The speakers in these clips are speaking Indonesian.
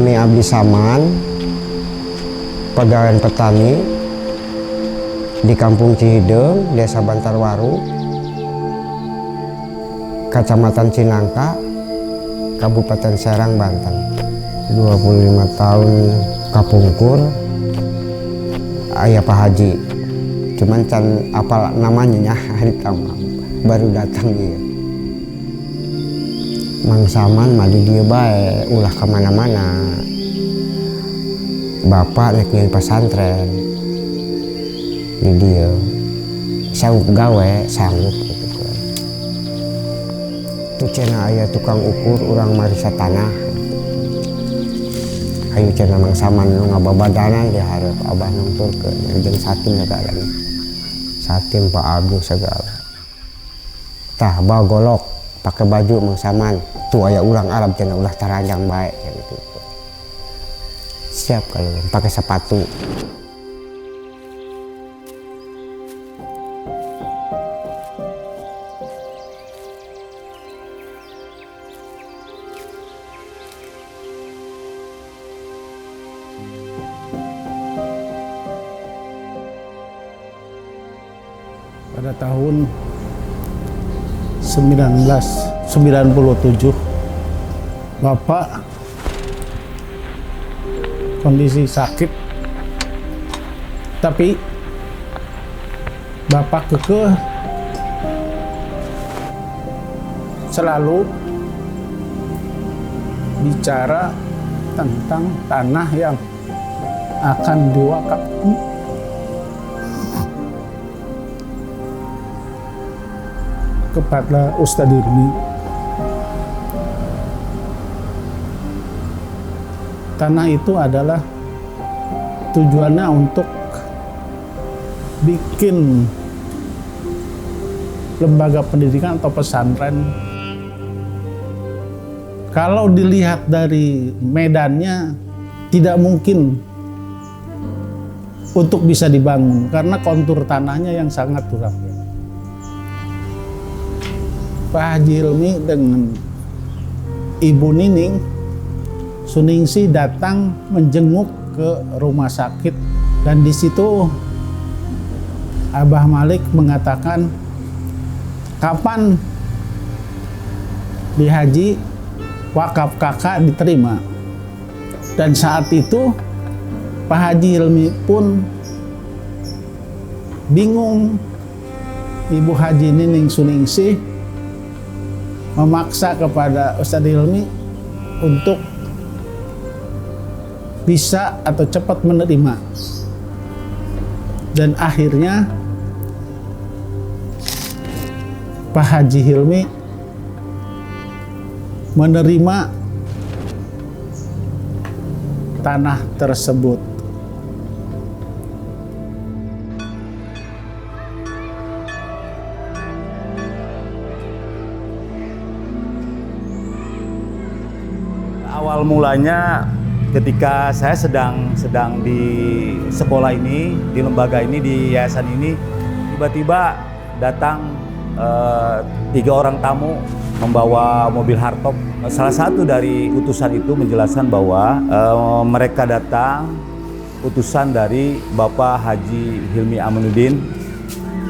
Nami Abdi Saman, pegawai petani di Kampung Cihideng, Desa Bantarwaru, Kecamatan Cinangka, Kabupaten Serang, Banten. 25 tahun kapungkur, ayah Pak Haji. Cuman can apal namanya hari tamu baru datang dia. Mang Saman madi dia baik, ulah kemana-mana. Bapak naik pesantren, di dia sanggup gawe, sanggup gitu kan. Itu cina ayah tukang ukur, orang marisa tanah. Ayo cina Mang Saman nu ngababadana dia harap abah nungturkeun jeung satim segala. Satim Pak Abdul segala. Tah bawa golok pakai baju Mang Saman. Tuh aya urang Arab cina ulah taranjang baik gitu. Siap kalau pakai sepatu. Pada tahun 1997 Bapak kondisi sakit, tapi Bapak kekeh selalu bicara tentang tanah yang akan diwakafkan kepada Ustadz Hilmi. Tanah itu adalah tujuannya untuk bikin lembaga pendidikan atau pesantren. Kalau dilihat dari medannya tidak mungkin untuk bisa dibangun karena kontur tanahnya yang sangat curam. Pak Haji Hilmi dengan Ibu Nining Suningsi datang menjenguk ke rumah sakit, dan di situ Abah Malik mengatakan, kapan di Haji wakaf kakak diterima. Dan saat itu Pak Haji Hilmi pun bingung. Ibu Haji Nining Suningsi memaksa kepada Ustadz Hilmi untuk bisa atau cepat menerima, dan akhirnya Pak Haji Hilmi menerima tanah tersebut. Awal mulanya ketika saya sedang di sekolah ini, di lembaga ini, di yayasan ini, tiba-tiba datang 3 orang tamu membawa mobil hardtop. Salah satu dari utusan itu menjelaskan bahwa mereka datang utusan dari Bapak Haji Hilmi Aminuddin,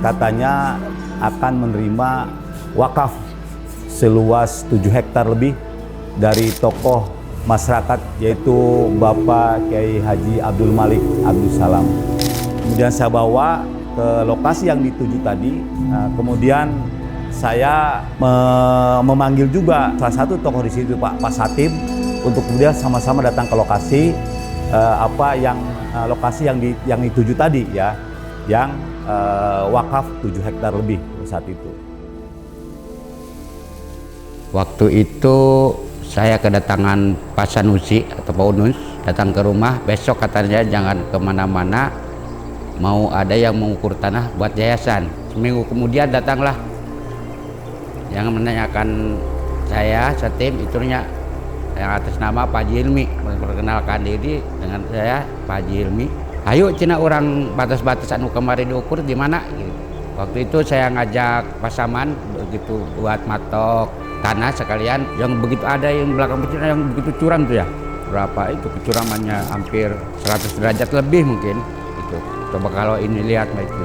katanya akan menerima wakaf seluas 7 hektar lebih dari tokoh masyarakat, yaitu Bapak Kiai Haji Abdul Malik Abdul Salam. Kemudian saya bawa ke lokasi yang dituju tadi. Kemudian saya memanggil juga salah satu tokoh di situ, Pak Satim, untuk kemudian sama-sama datang ke lokasi lokasi yang dituju tadi ya, yang wakaf 7 hektar lebih saat itu. Waktu itu saya kedatangan Pak Sanusi atau Pak Unus, datang ke rumah. Besok katanya jangan kemana-mana, mau ada yang mengukur tanah buat yayasan. Seminggu kemudian datanglah yang menanyakan saya, setim itunya yang atas nama Pak Haji Hilmi, memperkenalkan diri dengan saya Pak Haji Hilmi. Ayo cina orang batas-batas anu kemarin diukur di mana gitu. Waktu itu saya ngajak Pak Saman begitu buat matok tanah sekalian yang begitu ada yang belakang kecil yang begitu curam tuh ya. berapa itu kecuramannya hampir 100 derajat lebih mungkin itu. Coba kalau ini lihat itu.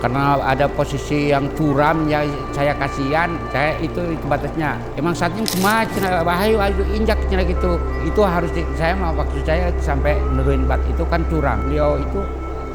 Karena ada posisi yang curam ya saya kasihan, saya itu batasnya. Emang saatnya cuma bahaya injak cina gitu. Itu harus saya mau waktu saya sampai neruin bat itu kan curam. Beliau itu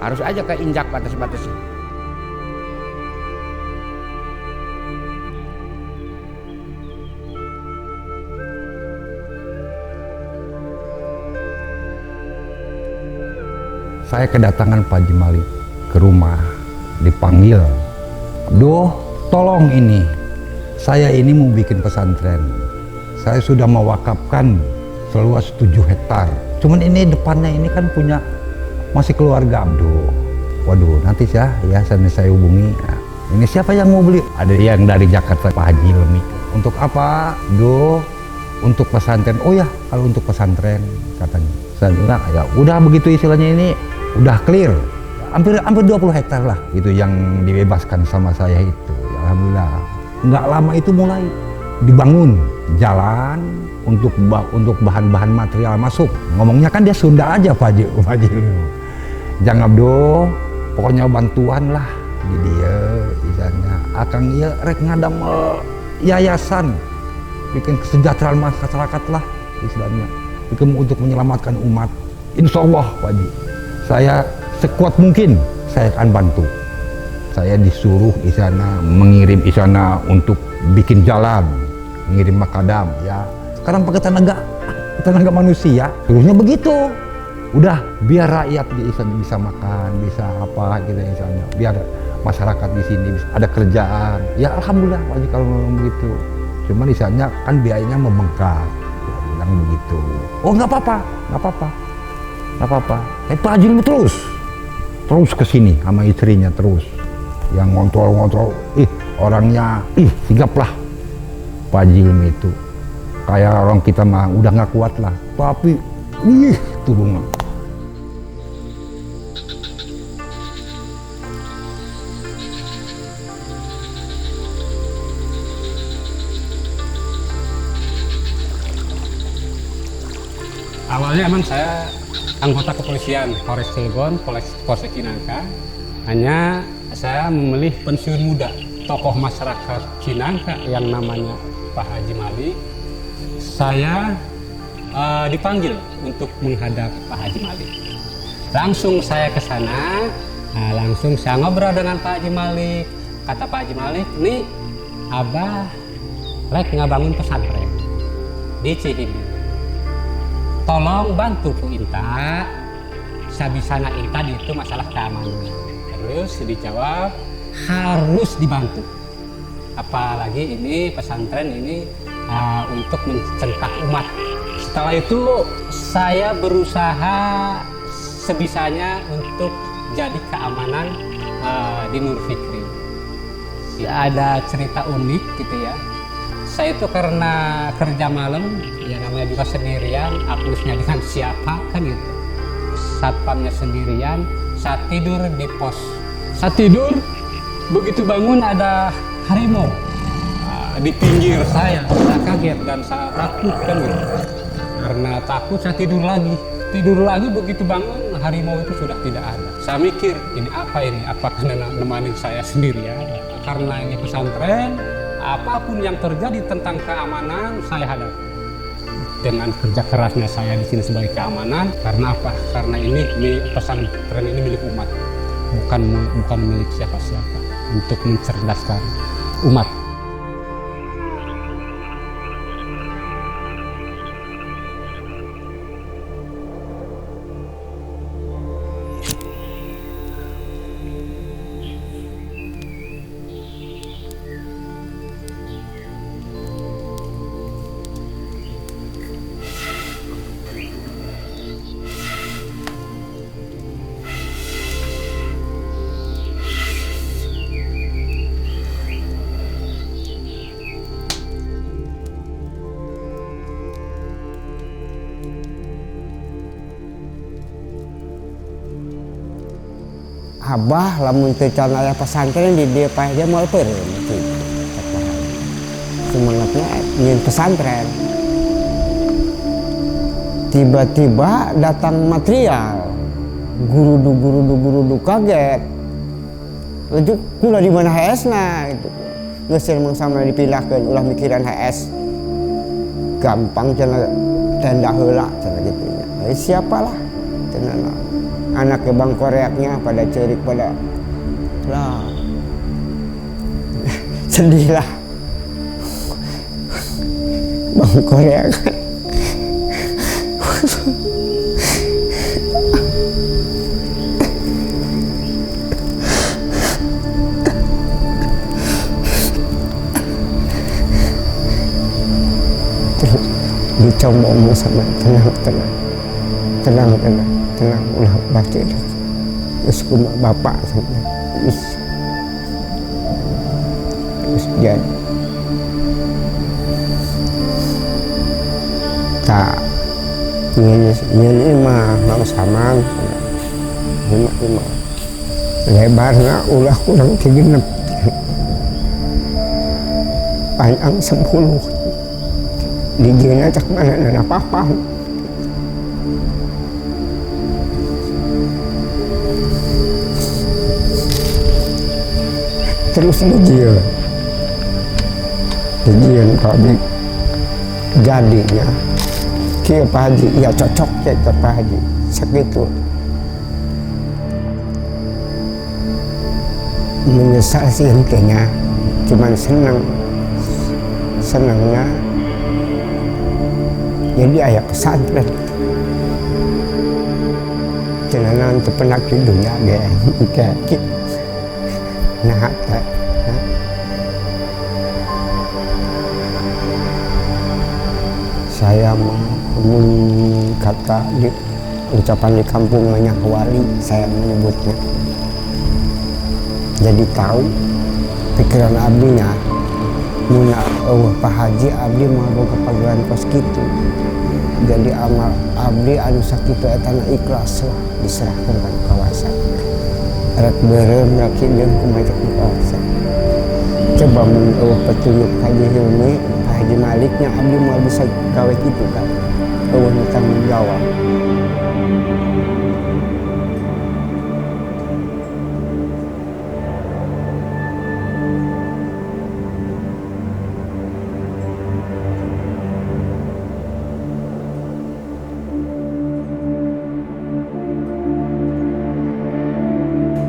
harus aja ke injak batas-batasnya. Saya kedatangan Pak Haji Malik ke rumah, dipanggil, "Doh, tolong ini, saya ini mau bikin pesantren. Saya sudah mewakafkan seluas 7 hektar. Cuman ini depannya ini kan punya masih keluarga Abdo. Waduh, nanti ya saya hubungi. Nah, ini siapa yang mau beli? Ada yang dari Jakarta, Pak Haji Lemi. Untuk apa? Doh, untuk pesantren. Oh ya, kalau untuk pesantren katanya. Saya bilang, ya udah begitu istilahnya ini udah clear. Hampir 20 hektar lah itu yang dibebaskan sama saya itu. Ya, alhamdulillah. Nggak lama itu mulai dibangun jalan untuk bahan-bahan material masuk. Ngomongnya kan dia Sunda aja Pak Haji. Jangan Abdo, pokoknya bantuan lah di dia istilahnya. Akang iya rek ngadamel yayasan bikin kesejahteraan masyarakat lah istilahnya. Bikin untuk menyelamatkan umat. Insya Allah Pak Haji, saya sekuat mungkin saya akan bantu. Saya disuruh di sana mengirim di sana untuk bikin jalan, mengirim makadam ya. Sekarang pakai tenaga manusia, terusnya begitu. Udah biar rakyat bisa makan, bisa apa gitu misalnya. Biar masyarakat di sini ada kerjaan. Ya alhamdulillah Pak Haji kalau ngomong begitu. Cuman misalnya kan biayanya membengkak. Ya, bilang begitu. Oh nggak apa-apa. Pak Haji terus ke sini sama istrinya terus. Yang ngontrol, orangnya, sigap lah Pak Haji itu. Kayak orang kita mah udah nggak kuat lah. Tapi, turun. Awalnya emang saya anggota kepolisian Polres Cilegon, Polsek Cinangka. Hanya saya memilih pensiun muda. Tokoh masyarakat Cinangka yang namanya Pak Haji Malik. Saya dipanggil untuk menghadap Pak Haji Malik. Langsung saya ke sana, langsung saya ngobrol dengan Pak Haji Malik. Kata Pak Haji Malik, nih Abah rek ngabangun pesantren di Cihideng. Tolong bantu ku Inta, sabisana Inta itu masalah keamanan. Terus dijawab harus dibantu. Apalagi ini pesantren ini untuk mencengkak umat. Setelah itu saya berusaha sebisanya untuk jadi keamanan di Nur Fikri. Ada cerita unik gitu ya. Saya itu karena kerja malam, ya namanya juga sendirian, aplusnya dengan siapa kan gitu. Satpamnya sendirian, saat tidur di pos. Saat tidur, begitu bangun ada harimau di pinggir saya kaget dan saya takut kan gitu. Karena takut saya tidur lagi begitu bangun harimau itu sudah tidak ada. Saya mikir ini apa ini, apakah nemanin saya sendirian? Karena ini pesantren, apapun yang terjadi tentang keamanan saya hadapi dengan kerja kerasnya saya di sini sebagai keamanan. Karena apa? Karena ini pesantren ini milik umat, bukan milik siapa-siapa, untuk mencerdaskan umat. Abah lamun teu can aya pesantren di dieu Pak Haji moal peureum gitu. Semangatnya nyeun pesantren. Tiba-tiba datang material, gurudu kaget. Lanjut kula di mana HS-na itu. Geus sama dipilahkeun ulah mikiran HS. Gampang cenah tenda heula cenah gitu nya. Siapalah cenah anak ke Bang Koreaknya pada cerik pada lah. Sedihlah. Bang Koreak. Dicoba omong sama tenang ulah baca terus kuma bapak sama terus jadi tak ini mah mau sama ini lebarnya ulah kurang 3 panjang 10 Liginya cak mana dan apa-apa. Terus ligian pabrik jadinya ke Pak Haji, ya cocok ya ke Pak Haji, segitu. Menyesal sih intinya, cuman senangnya jadi ayah pesantren jangan untuk pernah di dunia kayak gitu nah saya mau kata di ucapan di kampung banyak wali saya menyebutnya jadi tahu pikiran abdinya Muna Pak Haji abdi mau boga pagawaian kos gitu. Jadi amal abdi anu sakitu eta ikhlas lah diserahkan ka kawasan. Rek beureum raki jeung kumaha kawasan. Coba mun petunjuk Haji Hilmi, Pak Haji Maliknya abdi mau bisa gawe kitu kan. Eueuh tanggung jawab.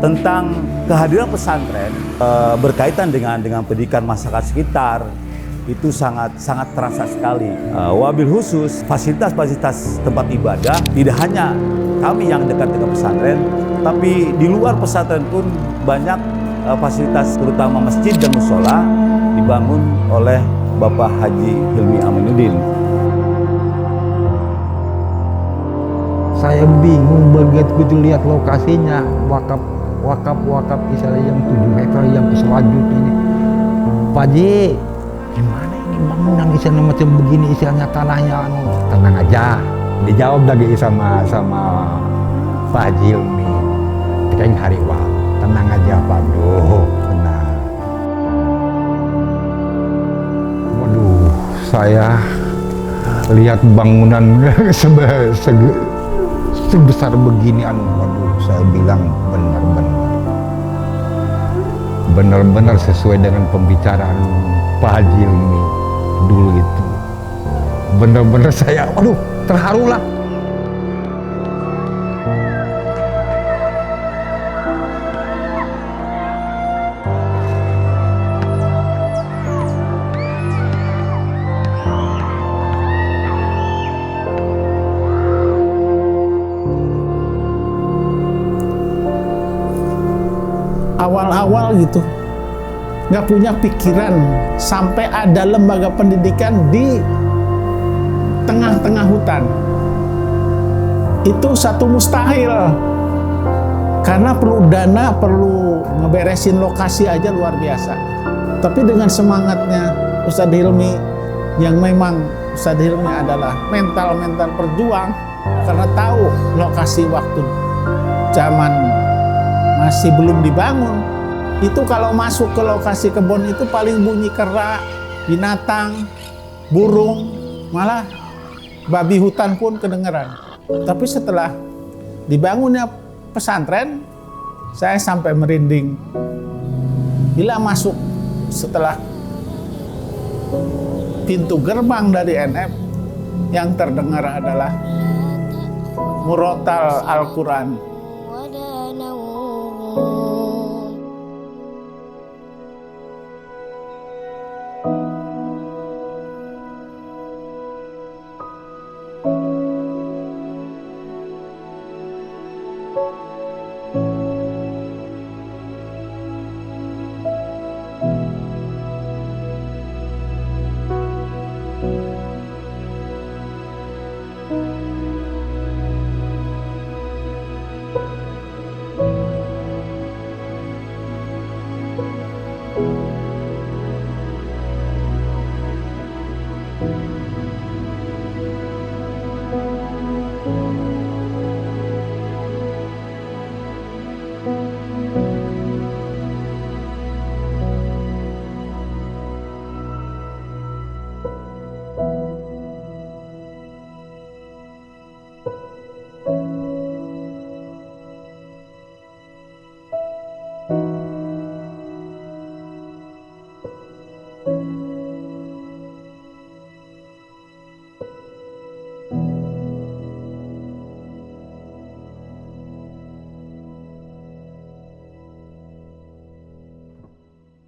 Tentang kehadiran pesantren berkaitan dengan pendidikan masyarakat sekitar itu sangat terasa sekali. Wabil khusus fasilitas tempat ibadah tidak hanya kami yang dekat dengan pesantren, tapi di luar pesantren pun banyak fasilitas terutama masjid dan musola dibangun oleh Bapak Haji Hilmi Aminuddin. Saya bingung begitu lihat lokasinya wakaf istilahnya yang 7 hektar yang ke selanjutnya ini. Pak Haji, gimana ini bangunan istilahnya macam begini istilahnya tanahnya tenang aja. Dijawab lagi sama Pak Haji Hilmi. Kita yang hari wal, tenang aja Pak Bro, tenang. Waduh, saya lihat bangunan sebesar begini waduh saya bilang benar-benar sesuai dengan pembicaraan Pak Haji Hilmi dulu itu. Benar-benar saya waduh terharu lah. Awal-awal gitu nggak punya pikiran sampai ada lembaga pendidikan di tengah-tengah hutan. Itu satu mustahil karena perlu dana, perlu ngeberesin lokasi aja luar biasa. Tapi dengan semangatnya Ustadz Hilmi, yang memang Ustadz Hilmi adalah mental perjuang, karena tahu lokasi waktu zaman masih belum dibangun, itu kalau masuk ke lokasi kebun itu paling bunyi kera, binatang, burung, malah babi hutan pun kedengeran. Tapi setelah dibangunnya pesantren, saya sampai merinding. Bila masuk setelah pintu gerbang dari NF, yang terdengar adalah murotal Al-Quran.